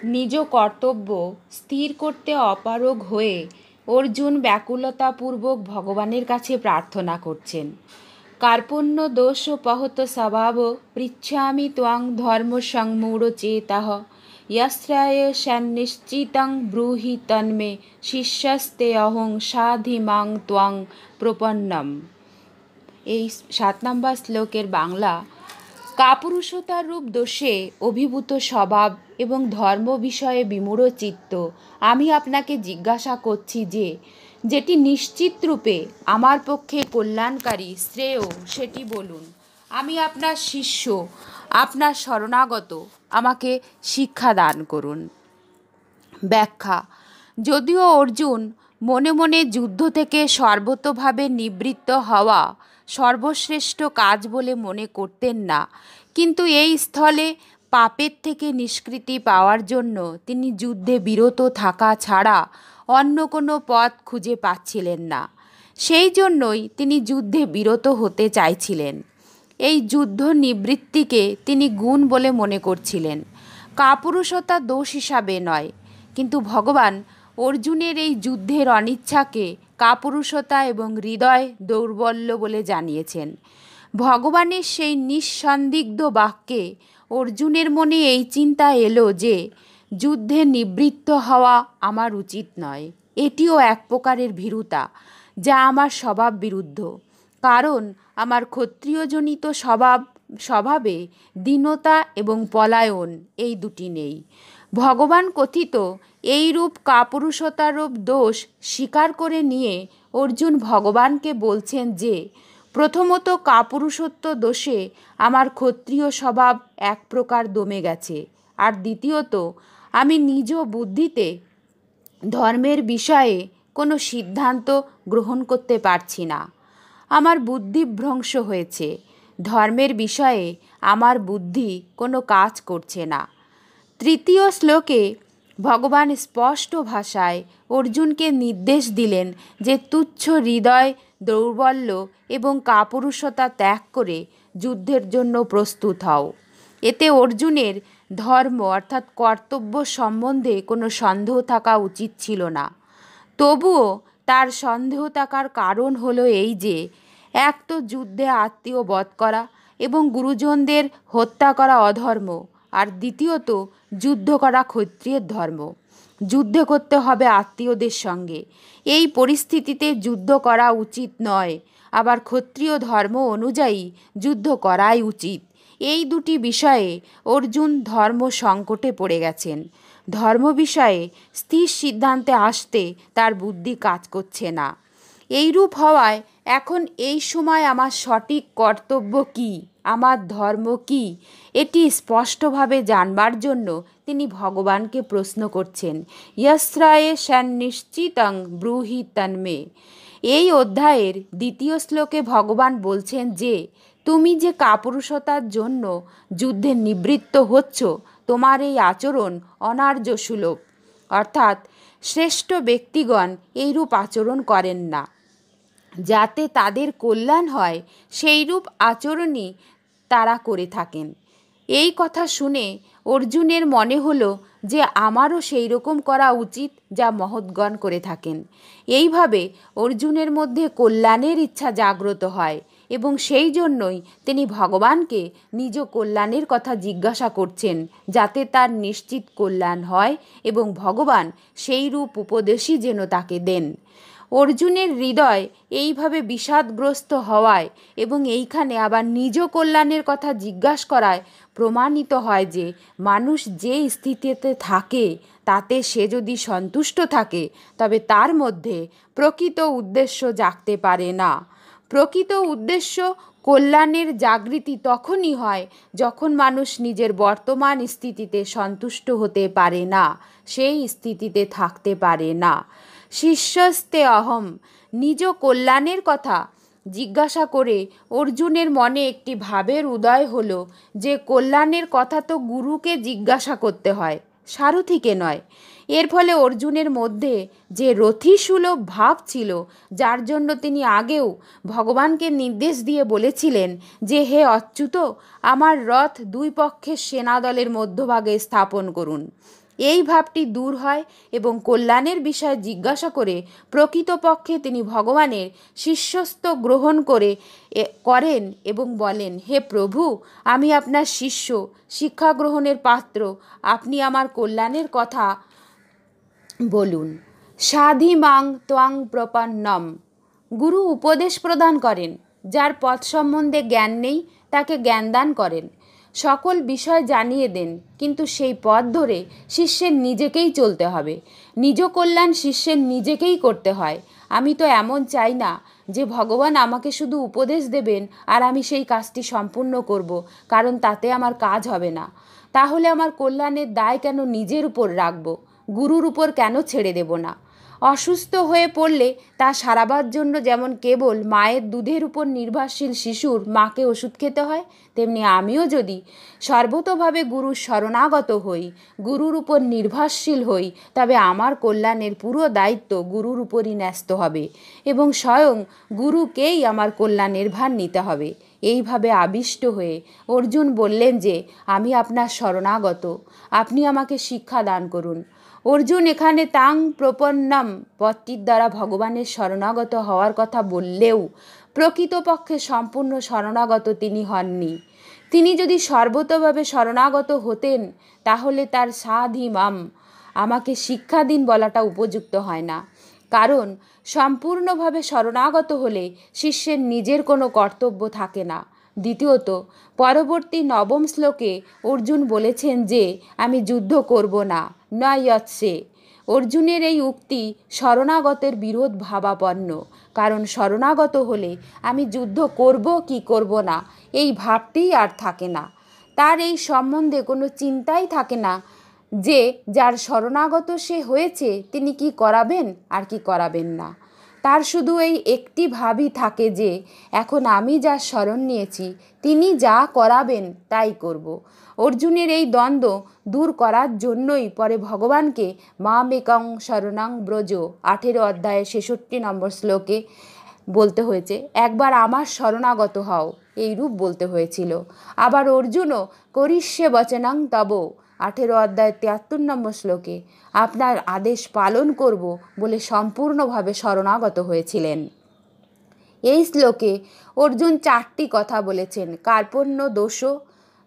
নিজ কর্তব্য স্থির করতে অপারগ হয়ে অর্জুন ব্যাকুলতাপূর্বক ভগবানের কাছে প্রার্থনা করছেন। কার্পণ্য দোষ পহত স্বভাব পৃচ্ছামি ত্বং ধর্ম সংমূঢ় চেতাহ यस्राय सन्निश्चितं ब्रूहि तन्मे শিষ্যস্তে অহং সাধিমাং ত্বং প্রপন্নম। এই 7 নম্বর শ্লোকের বাংলা: কাপুরুষতার রূপ দোষে অভিভূত স্বভাব এবং ধর্ম বিষয়ে বিমূঢ় চিত্ত আমি আপনাকে জিজ্ঞাসা করছি যে যেটি নিশ্চিত রূপে আমার পক্ষে কল্যাণকারী শ্রেয় সেটি বলুন। আমি আপনার শিষ্য, আপনার শরণাগত, আমাকে শিক্ষা দান করুন। ব্যাখ্যা: যদিও অর্জুন মনে মনে যুদ্ধ থেকে সর্বতোভাবে নিবৃত্ত হওয়া সর্বশ্রেষ্ঠ কাজ বলে মনে করতেন না, কিন্তু এই স্থলে পাপের থেকে নিষ্কৃতি পাওয়ার জন্য তিনি যুদ্ধে বিরত থাকা ছাড়া অন্য কোনো পথ খুঁজে পাচ্ছিলেন না। সেই জন্যই তিনি যুদ্ধে বিরত হতে চাইছিলেন। এই যুদ্ধ নিবৃত্তিকে তিনি গুণ বলে মনে করছিলেন, কাপুরুষতা দোষ হিসাবে নয়। কিন্তু ভগবান অর্জুনের এই যুদ্ধের অনিচ্ছাকে কাপুরুষতা এবং হৃদয় দৌর্বল্য বলে জানিয়েছেন। ভগবানের সেই নিঃসন্দিগ্ধ বাক্যে অর্জুনের মনে এই চিন্তা এলো যে যুদ্ধে নিবৃত্ত হওয়া আমার উচিত নয়। এটিও এক প্রকারের ভীরুতা, যা আমার স্বভাব বিরুদ্ধ, কারণ আমার ক্ষত্রিয়জনিত স্বভাবে দীনতা এবং পলায়ন এই দুটি নেই। ভগবান কথিত এইরূপ কাপুরুষতারূপ দোষ স্বীকার করে নিয়ে অর্জুন ভগবানকে বলছেন যে প্রথমত কাপুরুষত্ব দোষে আমার ক্ষত্রিয় স্বভাব এক প্রকার দমে গেছে, আর দ্বিতীয়ত আমি নিজ বুদ্ধিতে ধর্মের বিষয়ে কোনো সিদ্ধান্ত গ্রহণ করতে পারছি না। আমার বুদ্ধিভ্রংশ হয়েছে, ধর্মের বিষয়ে আমার বুদ্ধি কোনো কাজ করছে না। তৃতীয় শ্লোকে ভগবান স্পষ্ট ভাষায় অর্জুনকে নির্দেশ দিলেন যে তুচ্ছ হৃদয় দৌর্বল্য এবং কাপুরুষতা ত্যাগ করে যুদ্ধের জন্য প্রস্তুত হও। এতে অর্জুনের ধর্ম অর্থাৎ কর্তব্য সম্বন্ধে কোনো সন্দেহ থাকা উচিত ছিল না। তবুও তার সন্দেহ থাকার কারণ হলো এই যে এক তো যুদ্ধে আত্মীয় বধ করা এবং গুরুজনদের হত্যা করা অধর্ম, আর দ্বিতীয়ত যুদ্ধ করা ক্ষত্রিয়ের ধর্ম। যুদ্ধ করতে হবে আত্মীয়দের সঙ্গে। এই পরিস্থিতিতে যুদ্ধ করা উচিত নয়, আবার ক্ষত্রিয় ধর্ম অনুযায়ী যুদ্ধ করাই উচিত। এই দুটি বিষয়ে অর্জুন ধর্ম সংকটে পড়ে গেছেন। ধর্ম বিষয়ে স্থির সিদ্ধান্তে আসতে তার বুদ্ধি কাজ করছে না। এইরূপ হওয়ায় এখন এই সময় আমার সঠিক কর্তব্য কী, আমার ধর্ম কী, এটি স্পষ্টভাবে জানবার জন্য তিনি ভগবানকে প্রশ্ন করছেন। ইয়স্রায়ে সন্নিশ্চিতং ব্রূহি তন্মে। এই অধ্যায়ের দ্বিতীয় শ্লোকে ভগবান বলছেন যে তুমি যে কাপুরুষতার জন্য যুদ্ধে নিবৃত্ত হচ্ছ, তোমার এই আচরণ অনার্য সুলভ, অর্থাৎ শ্রেষ্ঠ ব্যক্তিগণ এইরূপ আচরণ করেন না। যাতে তাদের কল্যাণ হয় সেইরূপ আচরণই তারা করে থাকেন। এই কথা শুনে অর্জুনের মনে হলো যে আমারও সেই রকম করা উচিত যা মহৎগণ করে থাকেন। এইভাবে অর্জুনের মধ্যে কল্যাণের ইচ্ছা জাগ্রত হয় এবং সেই জন্যই তিনি ভগবানকে নিজ কল্যাণের কথা জিজ্ঞাসা করছেন, যাতে তার নিশ্চিত কল্যাণ হয় এবং ভগবান সেই রূপ উপদেশই যেন তাকে দেন। অর্জুনের হৃদয় এইভাবে বিষাদগ্রস্ত হওয়ায় এবং এইখানে আবার নিজ কল্যাণের কথা জিজ্ঞাসা করায় প্রমাণিত হয় যে মানুষ যে স্থিতিতে থাকে তাতে সে যদি সন্তুষ্ট থাকে তবে তার মধ্যে প্রকৃত উদ্দেশ্য জাগতে পারে না। প্রকৃত উদ্দেশ্য কল্যাণের জাগৃতি তখনই হয় যখন মানুষ নিজের বর্তমান স্থিতিতে সন্তুষ্ট হতে পারে না, সেই স্থিতিতে থাকতে পারে না। শিষ্যস্তে অহম। নিজ কল্যাণের কথা জিজ্ঞাসা করে অর্জুনের মনে একটি ভাবের উদয় হলো যে কল্যাণের কথা তো গুরুকে জিজ্ঞাসা করতে হয়, সারথিকে নয়। এর ফলে অর্জুনের মধ্যে যে রথিসুলভ ভাব ছিল, যার জন্য তিনি আগেও ভগবানকে নির্দেশ দিয়ে বলেছিলেন যে হে অচ্যুত, আমার রথ দুই পক্ষের সেনাদলের মধ্যভাগে স্থাপন করুন, এই ভাবটি দূর হয় এবং কল্যাণের বিষয়ে জিজ্ঞাসা করে প্রকৃতপক্ষে তিনি ভগবানের শিষ্যস্ত গ্রহণ করেন এবং বলেন, হে প্রভু, আমি আপনার শিষ্য, শিক্ষা গ্রহণের পাত্র, আপনি আমার কল্যাণের কথা বলুন। সাধি মাং ত্বাং প্রপন্নম। গুরু উপদেশ প্রদান করেন, যার পথ সম্বন্ধে জ্ঞান নেই তাকে জ্ঞানদান করেন, সকল বিষয় জানিয়ে দেন, কিন্তু সেই পথ ধরে শিষ্যের নিজেকেই চলতে হবে। নিজ কল্যাণ শিষ্যের নিজেকেই করতে হয়। আমি তো এমন চাই না যে ভগবান আমাকে শুধু উপদেশ দেবেন আর আমি সেই কাজটি সম্পূর্ণ করব, কারণ তাতে আমার কাজ হবে না। তাহলে আমার কল্যাণের দায় কেন নিজের উপর রাখব? গুরুর উপর কেন ছেড়ে দেব না? অসুস্থ হয়ে পড়লে তা সারাবার জন্য যেমন কেবল মায়ের দুধের উপর নির্ভরশীল শিশুর মাকে ওষুধ খেতে হয়, তেমনি আমিও যদি সর্বতোভাবে গুরুর শরণাগত হই, গুরুর উপর নির্ভরশীল হই, তবে আমার কল্যাণের পুরো দায়িত্ব গুরুর উপরই ন্যস্ত হবে এবং স্বয়ং গুরুকেই আমার কল্যাণের ভার নিতে হবে। এইভাবে আবিষ্ট হয়ে অর্জুন বললেন যে, আমি আপনার শরণাগত, আপনি আমাকে শিক্ষা দান করুন। অর্জুন এখানে তাং প্রপন্নম পদটির দ্বারা ভগবানের শরণাগত হওয়ার কথা বললেও প্রকৃতপক্ষে সম্পূর্ণ শরণাগত তিনি হননি। তিনি যদি সর্বতোভাবে শরণাগত হতেন তাহলে তার সাধি মাম, আমাকে শিক্ষা দিন বলাটা উপযুক্ত হয় না, কারণ সম্পূর্ণভাবে শরণাগত হলে শিষ্যের নিজের কোনো কর্তব্য থাকে না। দ্বিতীয়ত, পরবর্তী 9 শ্লোকে অর্জুন বলেছেন যে আমি যুদ্ধ করব না, নয়ৎসে। অর্জুনের এই উক্তি শরণাগতের বিরোধ ভাবাপন্ন, কারণ শরণাগত হলে আমি যুদ্ধ করব কি করব না এই ভাবটিই আর থাকে না। তার এই সম্বন্ধে কোনো চিন্তাই থাকে না যে যার শরণাগত সে হয়েছে তিনি কি করাবেন আর কি করাবেন না। তার শুধু এই একটি ভাবই থাকে যে এখন আমি যার শরণ নিয়েছি তিনি যা করাবেন তাই করব। অর্জুনের এই দ্বন্দ্ব দূর করার জন্যই পরে ভগবানকে মামেকং শরণাং ব্রজ 18 অধ্যায়ের 66 নম্বর শ্লোকে বলতে হয়েছে, একবার আমার শরণাগত হও, এই রূপ বলতে হয়েছিল। আবার অর্জুনও করিষ্যে বচনাং তব 18 অধ্যায় 73 নম্বর শ্লোকে আপনার আদেশ পালন করব বলে সম্পূর্ণভাবে শরণাগত হয়েছিলেন। এই শ্লোকে অর্জুন 4টি কথা বলেছেন। কার্পণ্য দোষ,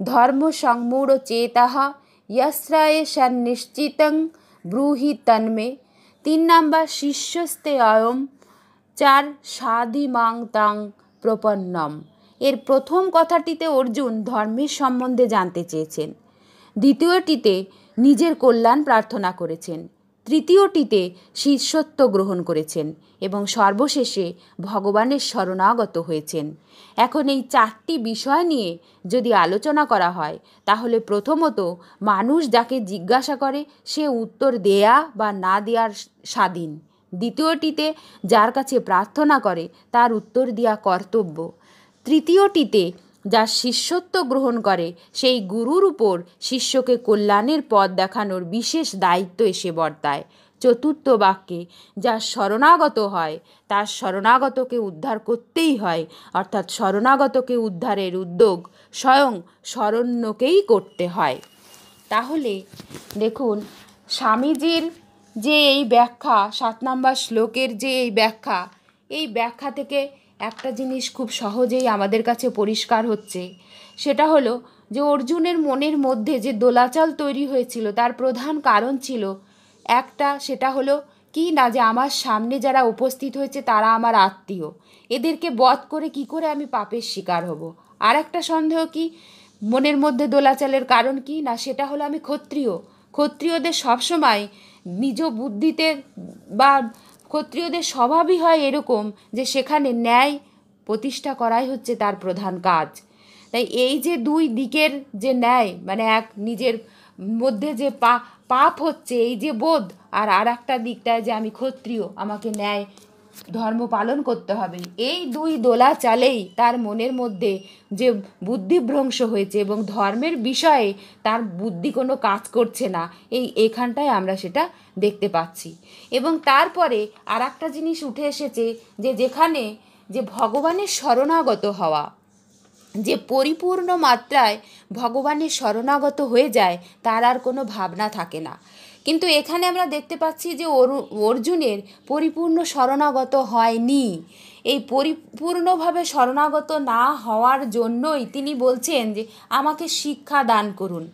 ধর্ম সংমূঢ় চেতাহ, যস্রায়ে সন্নিশ্চিতং ব্রূহি তন্মে। 3 নাম্বার শিষ্যস্তে অয়ম। 4 সাধি মাং তাং প্রপন্নম। এর প্রথম কথাটিতে অর্জুন ধর্মের সম্বন্ধে জানতে চেয়েছেন, দ্বিতীয়টিতে নিজের কল্যাণ প্রার্থনা করেছেন, তৃতীয়টিতে শিষ্যত্ব গ্রহণ করেছেন এবং সর্বশেষে ভগবানের শরণাগত হয়েছেন। এখন এই 4টি বিষয় নিয়ে যদি আলোচনা করা হয় তাহলে প্রথমত, মানুষ যাকে জিজ্ঞাসা করে সে উত্তর দেয়া বা না দেওয়ার স্বাধীন। দ্বিতীয়টিতে যার কাছে প্রার্থনা করে তার উত্তর দেওয়া কর্তব্য। তৃতীয়টিতে যার শিষ্যত্ব গ্রহণ করে সেই গুরুর উপর শিষ্যকে কল্যাণের পথ দেখানোর বিশেষ দায়িত্ব এসে বর্তায়। চতুর্থ বাক্যে যার শরণাগত হয় তার শরণাগতকে উদ্ধার করতেই হয়, অর্থাৎ শরণাগতকে উদ্ধারের উদ্যোগ স্বয়ং শরণ্যকেই করতে হয়। তাহলে দেখুন, স্বামীজির যে এই ব্যাখ্যা, 7 নম্বর শ্লোকের যে এই ব্যাখ্যা থেকে একটা জিনিস খুব সহজেই আমাদের কাছে পরিষ্কার হচ্ছে, সেটা হলো যে অর্জুনের মনের মধ্যে যে দোলাচল তৈরি হয়েছিল তার প্রধান কারণ ছিল একটা, সেটা হলো কি না, যে আমার সামনে যারা উপস্থিত হয়েছে তারা আমার আত্মীয়, এদেরকে বধ করে কি করে আমি পাপের শিকার হব। আর একটা সন্দেহ কি মনের মধ্যে দোলাচলের কারণ কি না, সেটা হলো আমি ক্ষত্রিয়। ক্ষত্রিয়দের সবসময় নিজ বুদ্ধিতে বা ক্ষত্রিয়দের স্বভাবই হয় এরকম যে সেখানে ন্যায় প্রতিষ্ঠা করাই হচ্ছে তার প্রধান কাজ। তাই এই যে দুই দিকের যে ন্যায়, মানে এক নিজের মধ্যে যে পাপ হচ্ছে এই যে বোধ, আর একটা দিকটায় যে আমি ক্ষত্রিয়, আমাকে ন্যায় ধর্ম পালন করতে হবে, এই দুই দোলা চালেই তার মনের মধ্যে যে বুদ্ধিভ্রংশ হয়েছে এবং ধর্মের বিষয়ে তার বুদ্ধি কোনো কাজ করছে না, এখানটায় আমরা সেটা দেখতে পাচ্ছি। এবং তারপরে আর একটা জিনিস উঠে এসেছে যে যেখানে যে ভগবানের শরণাগত হওয়া, যে পরিপূর্ণ মাত্রায় ভগবানের শরণাগত হয়ে যায় তার আর কোনো ভাবনা থাকে না। কিন্তু এখানে আমরা দেখতে পাচ্ছি যে অর্জুনের পরিপূর্ণ শরণাগত হয়নি। এই পরিপূর্ণভাবে শরণাগত না হওয়ার জন্যই তিনি বলছেন যে আমাকে শিক্ষা দান করুন।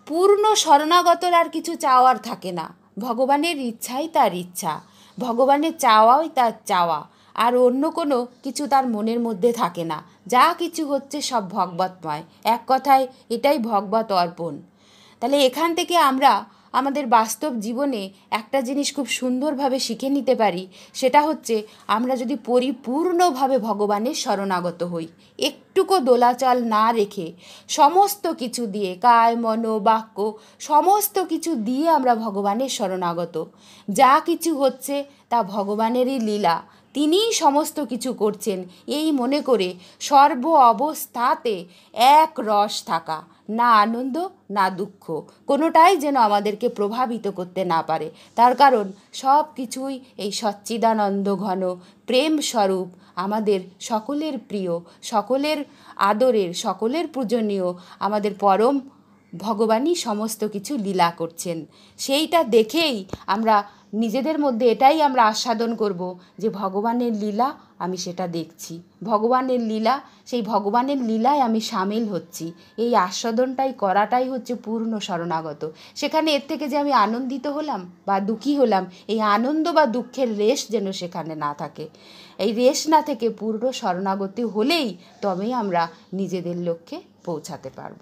পূর্ণ শরণাগতর আর কিছু চাওয়ার থাকে না, ভগবানের ইচ্ছাই তার ইচ্ছা, ভগবানের চাওয়াই তার চাওয়া, আর অন্য কোনো কিছু তার মনের মধ্যে থাকে না। যা কিছু হচ্ছে সব ভগবতময়, এক কথায় এটাই ভগবত অর্পণ। তাহলে এখান থেকে আমরা আমাদের বাস্তব জীবনে একটা জিনিস খুব সুন্দরভাবে শিখে নিতে পারি, সেটা হচ্ছে আমরা যদি পরিপূর্ণভাবে ভগবানের শরণাগত হই, একটুকু দোলাচল না রেখে সমস্ত কিছু দিয়ে, কায় মন বাক্য সমস্ত কিছু দিয়ে আমরা ভগবানের শরণাগত, যা কিছু হচ্ছে তা ভগবানেরই লীলা, তিনিই সমস্ত কিছু করছেন এই মনে করে সর্ব অবস্থাতে এক রস থাকা, না আনন্দ না দুঃখ, কোনোটাই যেন আমাদেরকে প্রভাবিত করতে না পারে। তার কারণ সব কিছুই এই সচ্চিদানন্দ ঘন প্রেম স্বরূপ, আমাদের সকলের প্রিয়, সকলের আদরের, সকলের পূজনীয় আমাদের পরম ভগবানই সমস্ত কিছু লীলা করছেন। সেইটা দেখেই আমরা নিজেদের মধ্যে এটাই আমরা আস্বাদন করব যে ভগবানের লীলা আমি সেটা দেখছি, ভগবানের লীলা, সেই ভগবানের লীলায় আমি সামিল হচ্ছি, এই আস্বাদনটাই করাটাই হচ্ছে পূর্ণ শরণাগত। সেখানে এর থেকে যে আমি আনন্দিত হলাম বা দুঃখী হলাম, এই আনন্দ বা দুঃখের রেশ যেন সেখানে না থাকে। এই রেশ না থেকে পূর্ণ শরণাগতি হলেই তবেই আমরা নিজেদের লক্ষ্যে পৌঁছাতে পারব।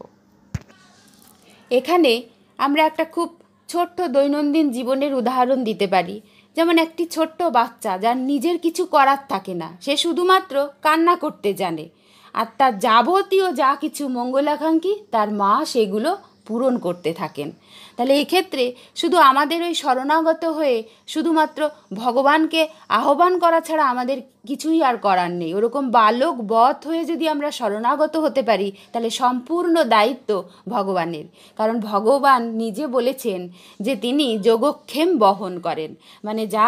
এখানে আমরা একটা খুব ছোট্ট দৈনন্দিন জীবনের উদাহরণ দিতে পারি। যেমন একটি ছোট্ট বাচ্চা যার নিজের কিছু করার থাকে না, সে শুধুমাত্র কান্না করতে জানে, আর তার যাবতীয় যা কিছু মঙ্গলাকাঙ্ক্ষী তার মা সেগুলো পূরণ করতে থাকেন। তাহলে এক্ষেত্রে শুধু আমাদের ওই শরণাগত হয়ে শুধুমাত্র ভগবানকে আহ্বান করা ছাড়া আমাদের কিছুই আর করার নেই। ওরকম বালক বধ হয়ে যদি আমরা শরণাগত হতে পারি তাহলে সম্পূর্ণ দায়িত্ব ভগবানের। কারণ ভগবান নিজে বলেছেন যে তিনি যোগক্ষেম বহন করেন, মানে যা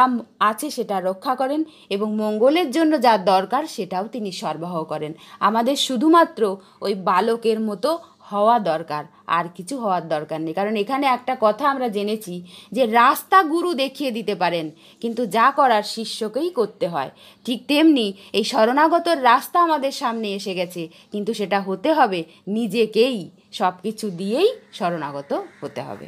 আছে সেটা রক্ষা করেন এবং মঙ্গলের জন্য যা দরকার সেটাও তিনি সরবরাহ করেন। আমাদের শুধুমাত্র ওই বালকের মতো হওয়া দরকার, আর কিছু হওয়ার দরকার নেই। কারণ এখানে একটা কথা আমরা জেনেছি যে রাস্তা গুরু দেখিয়ে দিতে পারেন, কিন্তু যা করার শিষ্যকেই করতে হয়। ঠিক তেমনি এই শরণাগতর রাস্তা আমাদের সামনে এসে গেছে, কিন্তু সেটা হতে হবে নিজেকেই সব কিছু দিয়েই শরণাগত হতে হবে।